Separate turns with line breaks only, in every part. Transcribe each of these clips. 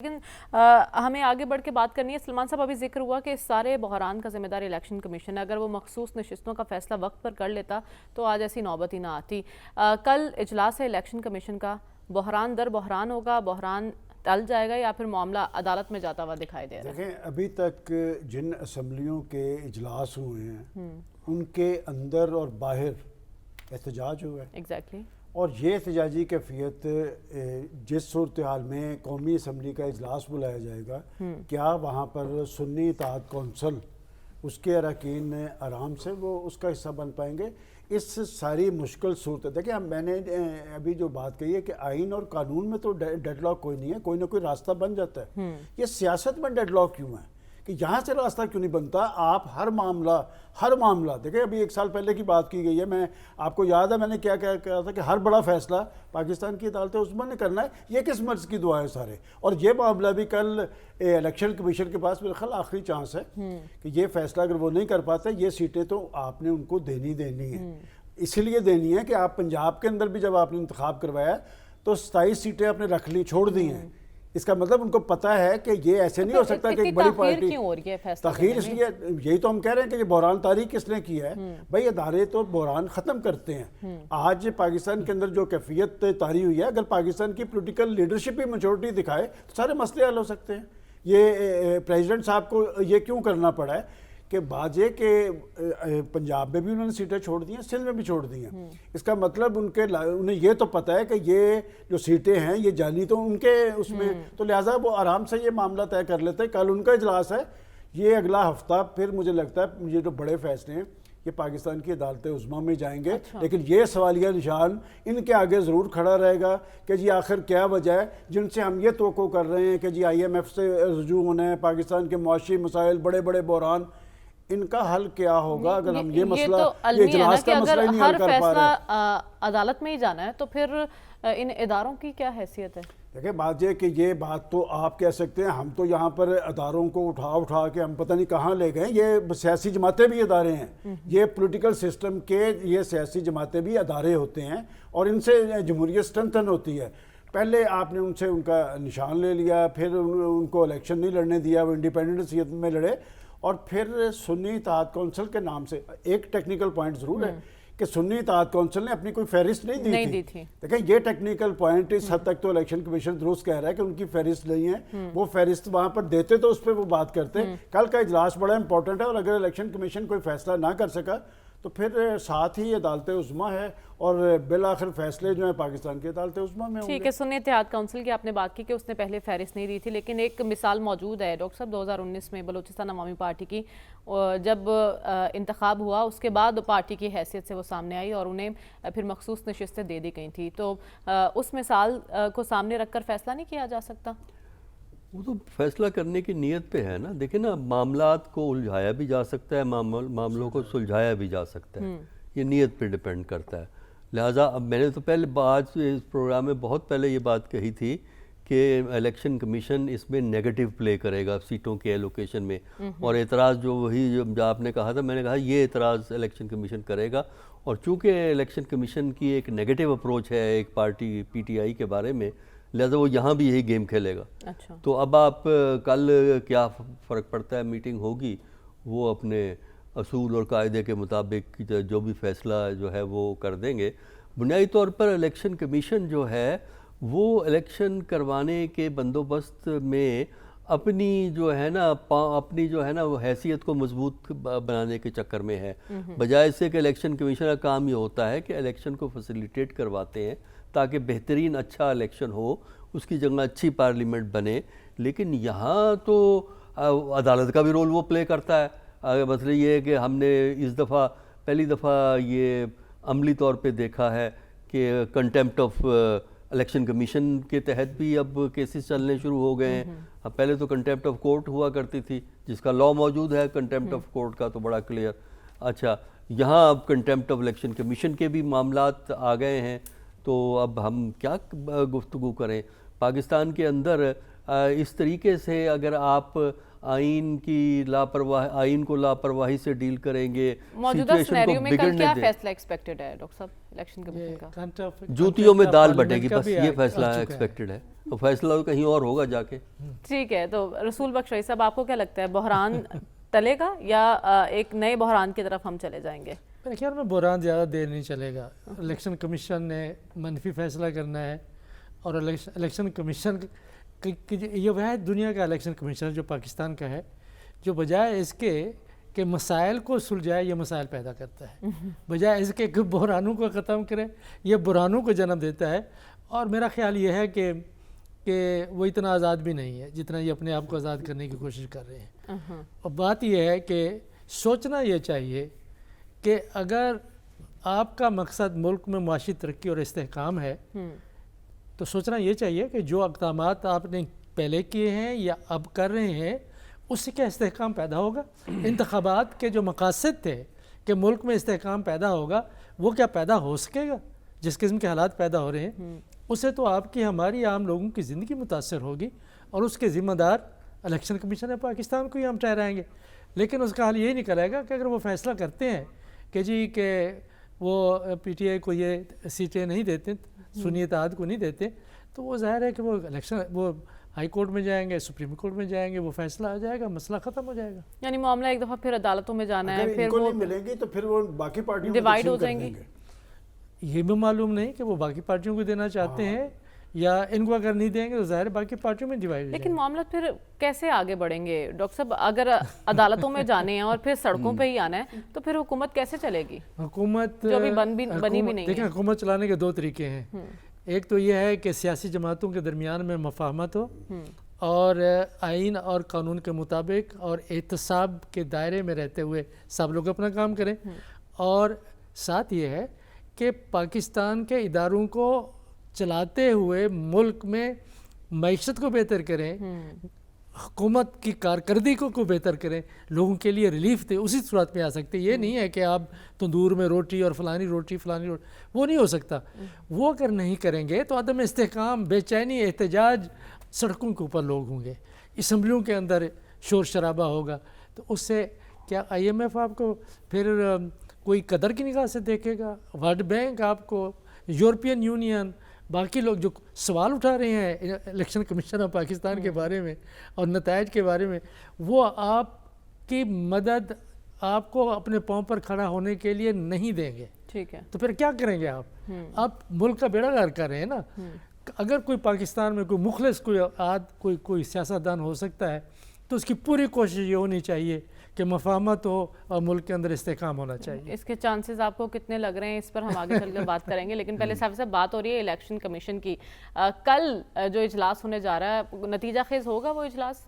لیکن ہمیں آگے بڑھ کے بات کرنی ہے. سلمان صاحب ابھی ذکر ہوا کہ اس سارے بحران کا ذمہ دار الیکشن کمیشن ہے. اگر وہ مخصوص نشستوں کا فیصلہ وقت پر کر لیتا تو آج ایسی نوبت ہی نہ آتی. کل اجلاس ہے الیکشن کمیشن کا. بحران در بحران ہوگا, بحران ٹل جائے گا یا پھر معاملہ عدالت میں جاتا ہوا دکھائی دے رہا ہے؟
دیکھیں, ابھی تک جن اسمبلیوں کے اجلاس ہوئے ہیں ان کے اندر اور باہر احتجاج ہوا ہے.
ایگزیکٹلی.
اور یہ احتجاجی کیفیت جس صورتحال میں قومی اسمبلی کا اجلاس بلایا جائے گا, کیا وہاں پر سنی اتحاد کونسل اس کے اراکین آرام سے وہ اس کا حصہ بن پائیں گے؟ اس ساری مشکل صورت, دیکھیں میں نے ابھی جو بات کہی ہے کہ آئین اور قانون میں تو ڈیڈ لاک کوئی نہیں ہے, کوئی نہ کوئی راستہ بن جاتا ہے. یہ سیاست میں ڈیڈ لاک کیوں ہے کہ یہاں سے راستہ کیوں نہیں بنتا؟ آپ ہر معاملہ دیکھیں, ابھی 1 سال پہلے کی بات کی گئی ہے, میں آپ کو یاد ہے میں نے کیا کہا تھا کہ ہر بڑا فیصلہ پاکستان کی عدالت عظمیٰ نے کرنا ہے. یہ کس مرض کی دعا ہے سارے؟ اور یہ معاملہ بھی کل الیکشن کمیشن کے پاس میرے خیال آخری چانس ہے کہ یہ فیصلہ اگر وہ نہیں کر پاتے, یہ سیٹیں تو آپ نے ان کو دینی ہیں. اسی لیے دینی ہے کہ آپ پنجاب کے اندر بھی جب آپ نے انتخاب کروایا تو 27 سیٹیں آپ نے رکھ لی, چھوڑ دی ہیں. اس کا مطلب ان کو پتہ ہے کہ یہ ایسے نہیں ہو سکتا کہ ایک بڑی پارٹی تاخیر, اس لیے یہی تو ہم کہہ رہے ہیں کہ یہ بحران طاری کس نے کیا ہے. بھائی ادارے تو بحران ختم کرتے ہیں. آج پاکستان کے اندر جو کیفیت طاری ہوئی ہے, اگر پاکستان کی پولیٹیکل لیڈرشپ ہی میچورٹی دکھائے تو سارے مسئلے حل ہو سکتے ہیں. یہ پریزیڈنٹ صاحب کو یہ کیوں کرنا پڑا ہے کہ بعض یہ کہ پنجاب میں بھی انہوں نے سیٹیں چھوڑ دی ہیں, سندھ میں بھی چھوڑ دی ہیں. اس کا مطلب انہیں یہ تو پتہ ہے کہ یہ جو سیٹیں ہیں یہ جانی تو ان کے اس میں, تو لہٰذا وہ آرام سے یہ معاملہ طے کر لیتے ہیں. کل ان کا اجلاس ہے, یہ اگلا ہفتہ پھر مجھے لگتا ہے یہ جو بڑے فیصلے ہیں یہ پاکستان کی عدالت عظمیٰ میں جائیں گے. لیکن یہ سوالیہ نشان ان کے آگے ضرور کھڑا رہے گا کہ جی آخر کیا وجہ ہے جن سے ہم یہ توقع کر رہے ہیں کہ جی IMF سے رجوع ہونا ہے, پاکستان کے معاشی مسائل, بڑے بڑے بحران, ان کا حل کیا ہوگا اگر ہم یہ مسئلہ, یہ اجلاس کا مسئلہ ہی نہیں حل کر پا رہے ہیں.
فیصلہ عدالت میں ہی جانا ہے تو پھر ان اداروں کی کیا حیثیت ہے؟
دیکھیں بات یہ کہ یہ بات تو آپ کہہ سکتے ہیں, ہم تو یہاں پر اداروں کو اٹھا کے ہم پتہ نہیں کہاں لے گئے. یہ سیاسی جماعتیں بھی ادارے ہیں, یہ پولیٹیکل سسٹم کے یہ سیاسی جماعتیں بھی ادارے ہوتے ہیں اور ان سے جمہوریت اسٹرنتھن ہوتی ہے. پہلے آپ نے ان سے ان کا نشان لے لیا, پھر ان کو الیکشن نہیں لڑنے دیا, وہ انڈیپینڈنٹ حیثیت میں لڑے, اور پھر سنی اتحاد کونسل کے نام سے ایک ٹیکنیکل پوائنٹ ضرور ہے کہ سنی اتحاد کونسل نے اپنی کوئی فہرست نہیں دی تھی. دیکھیں یہ ٹیکنیکل پوائنٹ اس حد تک تو الیکشن کمیشن درست کہہ رہا ہے کہ ان کی فہرست نہیں ہے. وہ فہرست وہاں پر دیتے تو اس پہ وہ بات کرتے. کل کا اجلاس بڑا امپورٹنٹ ہے, اور اگر الیکشن کمیشن کوئی فیصلہ نہ کر سکا تو پھر ساتھ ہی عدالت عظمیٰ ہے, اور بالآخر فیصلے جو ہیں پاکستان کی عدالت عظمیٰ میں ہوں گے.
ٹھیک ہے, سنی اتحاد کونسل کی آپ نے بات کی کہ اس نے پہلے فہرست نہیں دی تھی, لیکن ایک مثال موجود ہے ڈاکٹر صاحب. 2019 میں بلوچستان عوامی پارٹی کی جب انتخاب ہوا اس کے بعد پارٹی کی حیثیت سے وہ سامنے آئی اور انہیں پھر مخصوص نشستیں دے دی گئی تھی. تو اس مثال کو سامنے رکھ کر فیصلہ نہیں کیا جا سکتا؟
وہ تو فیصلہ کرنے کی نیت پہ ہے نا. دیکھیں نا, معاملات کو الجھایا بھی جا سکتا ہے, معاملوں کو سلجھایا بھی جا سکتا ہے. یہ نیت پہ ڈیپینڈ کرتا ہے. لہٰذا اب میں نے تو پہلے آج اس پروگرام میں بہت پہلے یہ بات کہی تھی کہ الیکشن کمیشن اس میں نیگیٹو پلے کرے گا سیٹوں کے ایلوکیشن میں, اور اعتراض جو آپ نے کہا تھا, میں نے کہا یہ اعتراض الیکشن کمیشن کرے گا. اور چونکہ الیکشن کمیشن کی ایک نیگیٹو اپروچ ہے ایک پارٹی PTI کے بارے میں, لہذا وہ یہاں بھی یہی گیم کھیلے گا. تو اب آپ کل کیا فرق پڑتا ہے, میٹنگ ہوگی, وہ اپنے اصول اور قاعدے کے مطابق جو بھی فیصلہ جو ہے وہ کر دیں گے. بنیادی طور پر الیکشن کمیشن جو ہے وہ الیکشن کروانے کے بندوبست میں اپنی جو ہے نا وہ حیثیت کو مضبوط بنانے کے چکر میں ہے, بجائے سے کہ الیکشن کمیشن کا کام یہ ہوتا ہے کہ الیکشن کو فیسیلیٹیٹ کرواتے ہیں تاکہ بہترین اچھا الیکشن ہو, اس کی جگہ اچھی پارلیمنٹ بنے. لیکن یہاں تو عدالت کا بھی رول وہ پلے کرتا ہے. مسئلہ یہ ہے کہ ہم نے اس دفعہ پہلی دفعہ یہ عملی طور پہ دیکھا ہے کہ کنٹیمپٹ آف الیکشن کمیشن کے تحت بھی اب کیسز چلنے شروع ہو گئے ہیں. اب پہلے تو کنٹیمپٹ آف کورٹ ہوا کرتی تھی جس کا لا موجود ہے, کنٹیمپٹ آف کورٹ کا تو بڑا کلیئر. اچھا, یہاں اب کنٹیمپٹ آف الیکشن کمیشن کے بھی معاملات آ گئے ہیں. تو اب ہم کیا گفتگو کریں؟ پاکستان کے اندر اس طریقے سے اگر آپ آئین کو لاپرواہی سے ڈیل کریں گے،
موجودہ
سچویشن
سینیریو
کو
میں کل
بگڑنے
کیا
دیں،
فیصلہ ایکسپیکٹڈ ہے ڈاکٹر صاحب الیکشن کمیشن کا؟
جوتیوں میں دال بٹے گی، بس یہ فیصلہ ایکسپیکٹڈ ہے، تو فیصلہ تو کہیں اور ہوگا جا کے.
ٹھیک ہے، تو رسول بخش رئیس صاحب آپ کو کیا لگتا ہے، بحران ٹلے گا یا ایک نئے بحران کی طرف ہم چلے جائیں گے؟
میرے خیال میں بحران زیادہ دیر نہیں چلے گا. الیکشن کمیشن نے منفی فیصلہ کرنا ہے، اور الیکشن کمیشن یہ وہ ہے دنیا کا الیکشن کمیشن جو پاکستان کا ہے، جو بجائے اس کے کہ مسائل کو سلجھائے یہ مسائل پیدا کرتا ہے، بجائے اس کے کہ بحرانوں کو ختم کرے یہ بحرانوں کو جنم دیتا ہے. اور میرا خیال یہ ہے کہ وہ اتنا آزاد بھی نہیں ہے جتنا یہ اپنے آپ کو آزاد کرنے کی کوشش کر رہے ہیں. اور بات یہ ہے کہ سوچنا یہ چاہیے کہ اگر آپ کا مقصد ملک میں معاشی ترقی اور استحکام ہے تو سوچنا یہ چاہیے کہ جو اقدامات آپ نے پہلے کیے ہیں یا اب کر رہے ہیں اس سے کیا استحکام پیدا ہوگا. انتخابات کے جو مقاصد تھے کہ ملک میں استحکام پیدا ہوگا وہ کیا پیدا ہو سکے گا؟ جس قسم کے حالات پیدا ہو رہے ہیں اس سے تو آپ کی ہماری عام لوگوں کی زندگی متاثر ہوگی، اور اس کے ذمہ دار الیکشن کمیشن پاکستان کو ہی ہم ٹھہرائیں گے. لیکن اس کا حل یہی نکلے گا کہ اگر وہ فیصلہ کرتے ہیں کہ جی کہ وہ پی ٹی آئی کو یہ سیٹیں نہیں دیتے، سنی اتحاد کو نہیں دیتے، تو وہ ظاہر ہے کہ وہ الیکشن وہ ہائی کورٹ میں جائیں گے، سپریم کورٹ میں جائیں گے، وہ فیصلہ آ جائے گا، مسئلہ ختم ہو جائے گا.
یعنی معاملہ ایک دفعہ پھر عدالتوں میں جانا ہے،
اگر
پھر
ان کو
وہ
نہیں ملیں گی تو پھر وہ باقی پارٹیوں کو
ڈیوائیڈ
تقسیم
ہو
کر
جائیں
دیں
گی.
گے.
یہ بھی معلوم نہیں کہ وہ باقی پارٹیوں کو دینا چاہتے ہیں یا ان کو اگر نہیں دیں گے تو ظاہر باقی پارٹیوں میں ڈیوائیڈ ہو جائیں گے.
لیکن معاملہ پھر کیسے آگے بڑھیں گے ڈاکٹر صاحب؟ اگر عدالتوں میں جانے ہیں اور پھر سڑکوں پہ ہی آنا ہے تو پھر حکومت کیسے چلے گی؟
حکومت
جو ابھی بنی بھی نہیں
دیکھیں،
ہے.
حکومت چلانے کے دو طریقے ہیں. ایک تو یہ ہے کہ سیاسی جماعتوں کے درمیان میں مفاہمت ہو اور آئین اور قانون کے مطابق اور احتساب کے دائرے میں رہتے ہوئے سب لوگ اپنا کام کریں، اور ساتھ یہ ہے کہ پاکستان کے اداروں کو چلاتے ہوئے ملک میں معیشت کو بہتر کریں، حکومت کی کارکردگی کو بہتر کریں، لوگوں کے لیے ریلیف دے. اسی صورت میں آ سکتے. یہ نہیں ہے کہ آپ تندور میں روٹی اور فلانی روٹی وہ نہیں ہو سکتا. وہ اگر نہیں کریں گے تو عدم استحکام، بے چینی، احتجاج، سڑکوں کے اوپر لوگ ہوں گے، اسمبلیوں کے اندر شور شرابہ ہوگا. تو اس سے کیا آئی ایم ایف آپ کو پھر کوئی قدر کی نگاہ سے دیکھے گا؟ ورلڈ بینک آپ کو، یورپین یونین، باقی لوگ جو سوال اٹھا رہے ہیں الیکشن کمیشن آف پاکستان کے بارے میں اور نتائج کے بارے میں، وہ آپ کی مدد آپ کو اپنے پاؤں پر کھڑا ہونے کے لیے نہیں دیں گے.
ٹھیک ہے،
تو پھر کیا کریں گے آپ؟ آپ ملک کا بیڑا غرق کر رہے ہیں نا. اگر کوئی پاکستان میں کوئی مخلص کوئی سیاستدان ہو سکتا ہے تو اس کی پوری کوشش یہ ہونی چاہیے کہ مفاہمت ہو اور ملک کے اندر استحکام ہونا چاہیے.
اس کے چانسز آپ کو کتنے لگ رہے ہیں اس پر ہم آگے چل کر بات کریں گے، لیکن پہلے صاحب بات ہو رہی ہے الیکشن کمیشن کی. کل جو اجلاس ہونے جا رہا ہے نتیجہ خیز ہوگا وہ اجلاس؟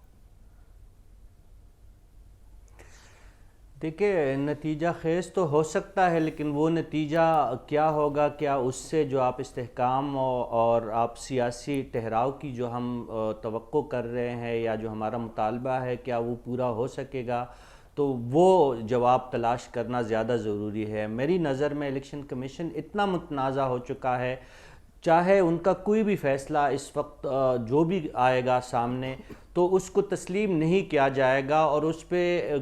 دیکھیں، نتیجہ خیز تو ہو سکتا ہے، لیکن وہ نتیجہ کیا ہوگا، کیا اس سے جو آپ استحکام اور آپ سیاسی ٹھہراؤ کی جو ہم توقع کر رہے ہیں یا جو ہمارا مطالبہ ہے، کیا وہ پورا ہو سکے گا؟ تو وہ جواب تلاش کرنا زیادہ ضروری ہے. میری نظر میں الیکشن کمیشن اتنا متنازع ہو چکا ہے، چاہے ان کا کوئی بھی فیصلہ اس وقت جو بھی آئے گا سامنے تو اس کو تسلیم نہیں کیا جائے گا، اور اس پہ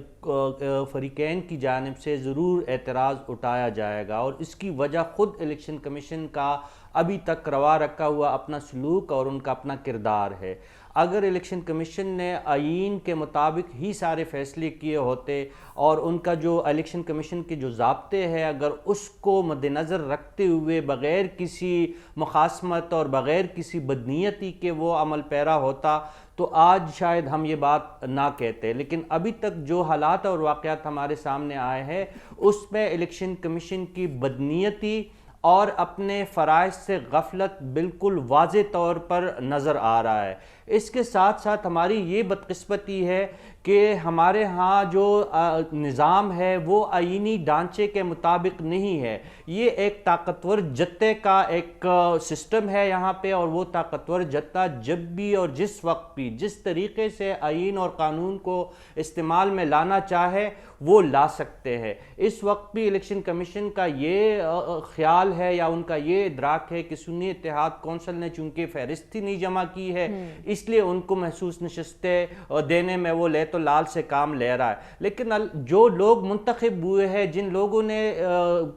فریقین کی جانب سے ضرور اعتراض اٹھایا جائے گا. اور اس کی وجہ خود الیکشن کمیشن کا ابھی تک روا رکھا ہوا اپنا سلوک اور ان کا اپنا کردار ہے. اگر الیکشن کمیشن نے آئین کے مطابق ہی سارے فیصلے کیے ہوتے اور ان کا جو الیکشن کمیشن کے جو ضابطے ہیں اگر اس کو مد نظر رکھتے ہوئے بغیر کسی مخاصمت اور بغیر کسی بدنیتی کے وہ عمل پیرا ہوتا تو آج شاید ہم یہ بات نہ کہتے. لیکن ابھی تک جو حالات اور واقعات ہمارے سامنے آئے ہیں اس میں الیکشن کمیشن کی بدنیتی اور اپنے فرائض سے غفلت بالکل واضح طور پر نظر آ رہا ہے. اس کے ساتھ ساتھ ہماری یہ بدقسمتی ہے کہ ہمارے ہاں جو نظام ہے وہ آئینی ڈھانچے کے مطابق نہیں ہے. یہ ایک طاقتور جتے کا ایک سسٹم ہے یہاں پہ، اور وہ طاقتور جتہ جب بھی اور جس وقت بھی جس طریقے سے آئین اور قانون کو استعمال میں لانا چاہے وہ لا سکتے ہیں. اس وقت بھی الیکشن کمیشن کا یہ خیال ہے یا ان کا یہ ادراک ہے کہ سنی اتحاد کونسل نے چونکہ فہرست ہی نہیں جمع کی ہے اس لیے ان کو محسوس نشستیں دینے میں وہ لے تو لال سے کام لے رہا ہے. لیکن جو لوگ منتخب ہوئے ہیں, جن لوگوں نے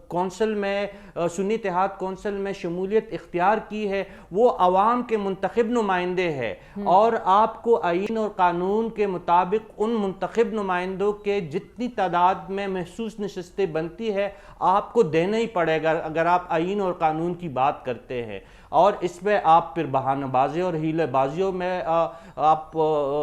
کونسل میں, سنی اتحاد کونسل میں شمولیت اختیار کی ہے, وہ عوام کے منتخب نمائندے ہیں, اور آپ کو آئین اور قانون کے مطابق ان منتخب نمائندوں کے جتنی تعداد میں محسوس نشستیں بنتی ہے آپ کو دینا ہی پڑے گا اگر آپ آئین اور قانون کی بات کرتے ہیں. اور اس میں آپ پھر بہانہ بازی اور ہیلے بازیوں میں آپ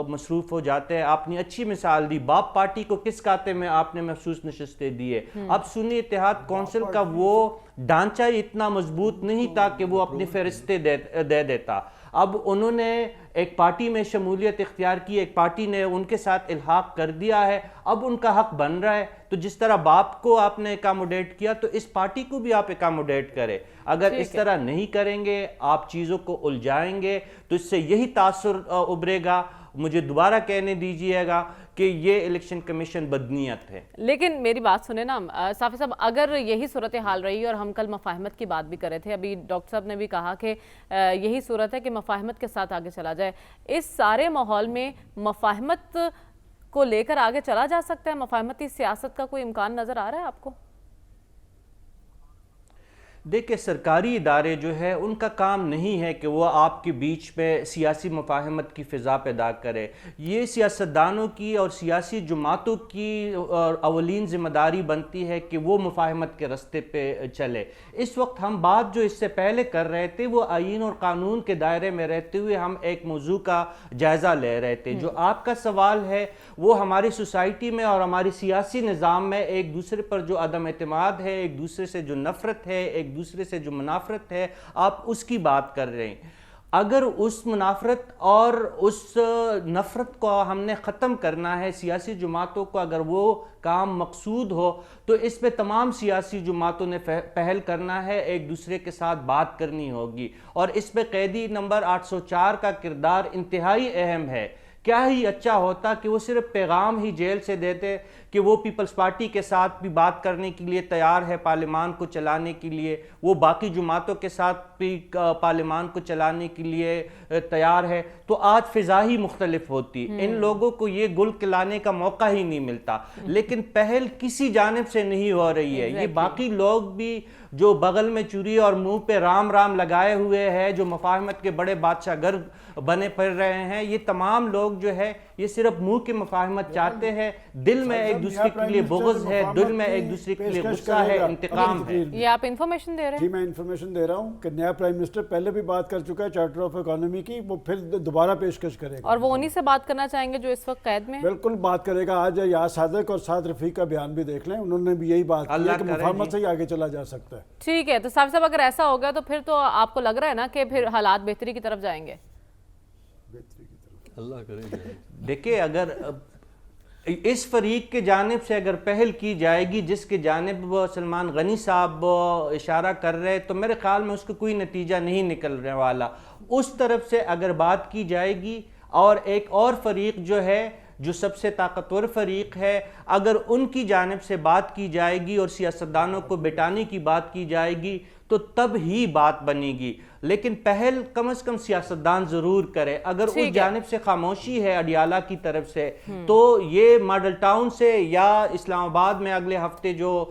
مصروف ہو جاتے ہیں. آپ نے اچھی مثال دی, باپ پارٹی کو کس کھاتے میں آپ نے محسوس نشستیں دیے. اب سنی اتحاد کونسل کا وہ ڈھانچہ اتنا مضبوط نہیں تھا کہ وہ اپنی فہرستیں دے دیتا. اب انہوں نے ایک پارٹی میں شمولیت اختیار کی, ایک پارٹی نے ان کے ساتھ الحاق کر دیا ہے, اب ان کا حق بن رہا ہے. تو جس طرح باپ کو آپ نے اکاموڈیٹ کیا تو اس پارٹی کو بھی آپ اکاموڈیٹ کرے. اگر اس طرح نہیں کریں گے, آپ چیزوں کو الجھائیں گے, تو اس سے یہی تاثر ابھرے گا. مجھے دوبارہ کہنے دیجئے گا کہ یہ الیکشن کمیشن بدنیت ہے.
لیکن میری بات سنیں نا صافی صاحب, اگر یہی صورتحال رہی, اور ہم کل مفاہمت کی بات بھی کر رہے تھے, ابھی ڈاکٹر صاحب نے بھی کہا کہ یہی صورت ہے کہ مفاہمت کے ساتھ آگے چلا جائے, اس سارے ماحول میں مفاہمت کو لے کر آگے چلا جا سکتا ہے؟ مفاہمتی سیاست کا کوئی امکان نظر آ رہا ہے آپ کو؟
دیکھیں, سرکاری ادارے جو ہے ان کا کام نہیں ہے کہ وہ آپ کے بیچ میں سیاسی مفاہمت کی فضا پیدا کرے. یہ سیاستدانوں کی اور سیاسی جماعتوں کی اولین ذمہ داری بنتی ہے کہ وہ مفاہمت کے راستے پہ چلے. اس وقت ہم بات جو اس سے پہلے کر رہے تھے وہ آئین اور قانون کے دائرے میں رہتے ہوئے ہم ایک موضوع کا جائزہ لے رہے تھے. جو آپ کا سوال ہے وہ ہماری سوسائٹی میں اور ہماری سیاسی نظام میں ایک دوسرے پر جو عدم اعتماد ہے, ایک دوسرے سے جو نفرت ہے, ایک دوسرے سے جو منافرت ہے, آپ اس کی بات کر رہے ہیں. اگر اس منافرت اور اس نفرت کو ہم نے ختم کرنا ہے, سیاسی جماعتوں کو اگر وہ کام مقصود ہو, تو اس پہ تمام سیاسی جماعتوں نے پہل کرنا ہے, ایک دوسرے کے ساتھ بات کرنی ہوگی. اور اس پہ قیدی نمبر 804 کا کردار انتہائی اہم ہے. کیا ہی اچھا ہوتا کہ وہ صرف پیغام ہی جیل سے دیتے کہ وہ پیپلز پارٹی کے ساتھ بھی بات کرنے کے لیے تیار ہے, پارلیمان کو چلانے کے لیے, وہ باقی جماعتوں کے ساتھ بھی پارلیمان کو چلانے کے لیے تیار ہے, تو آج فضا ہی مختلف ہوتی. ان لوگوں کو یہ گل کھلانے کا موقع ہی نہیں ملتا. لیکن پہل کسی جانب سے نہیں ہو رہی ہے. یہ باقی لوگ بھی جو بغل میں چوری اور منہ پہ رام رام لگائے ہوئے ہیں, جو مفاہمت کے بڑے بادشاہ گر بنے پھر رہے ہیں, یہ تمام لوگ جو ہے یہ صرف منہ کی مفاہمت چاہتے ہیں, دل میں ایک دوسرے کے لیے بغض ہے, دل میں ایک دوسرے کے لیے غصہ ہے, انتقام ہے.
یہ آپ انفارمیشن دے رہے ہیں؟
جی میں انفارمیشن دے رہا ہوں کہ نیا پرائم منسٹر پہلے بھی بات کر چکا ہے چارٹر آف اکانومی کی, وہ پھر دوبارہ پیشکش کرے گا,
اور وہ انہی سے بات کرنا چاہیں گے جو اس وقت قید میں ہیں؟
بالکل بات کرے گا. آج یاس صادق اور سعد رفیق کا بیان بھی دیکھ لیں, انہوں نے بھی یہی بات کی ہے کہ مفاہمت سے ہی آگے چلا جا سکتا ہے.
ٹھیک ہے, تو صاحب اگر ایسا ہوگا تو پھر تو آپ کو لگ رہا ہے نا کہ پھر حالات بہتری کی طرف جائیں گے؟
اللہ کرے.
دیکھیں, اگر اس فریق کے جانب سے اگر پہل کی جائے گی جس کے جانب سلمان غنی صاحب اشارہ کر رہے, تو میرے خیال میں اس کا کوئی نتیجہ نہیں نکلنے والا. اس طرف سے اگر بات کی جائے گی, اور ایک اور فریق جو ہے جو سب سے طاقتور فریق ہے, اگر ان کی جانب سے بات کی جائے گی اور سیاستدانوں کو بٹانے کی بات کی جائے گی تو تب ہی بات بنے گی. لیکن پہل کم از کم سیاستدان ضرور کرے. اگر اس جانب سے خاموشی ہے اڈیالہ کی طرف سے, تو یہ ماڈل ٹاؤن سے یا اسلام آباد میں اگلے ہفتے جو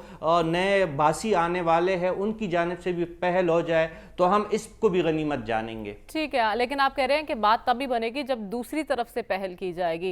نئے باسی آنے والے ہیں ان کی جانب سے بھی پہل ہو جائے تو ہم اس کو بھی غنیمت جانیں گے.
ٹھیک ہے, لیکن آپ کہہ رہے ہیں کہ بات تب ہی بنے گی جب دوسری طرف سے پہل کی جائے گی.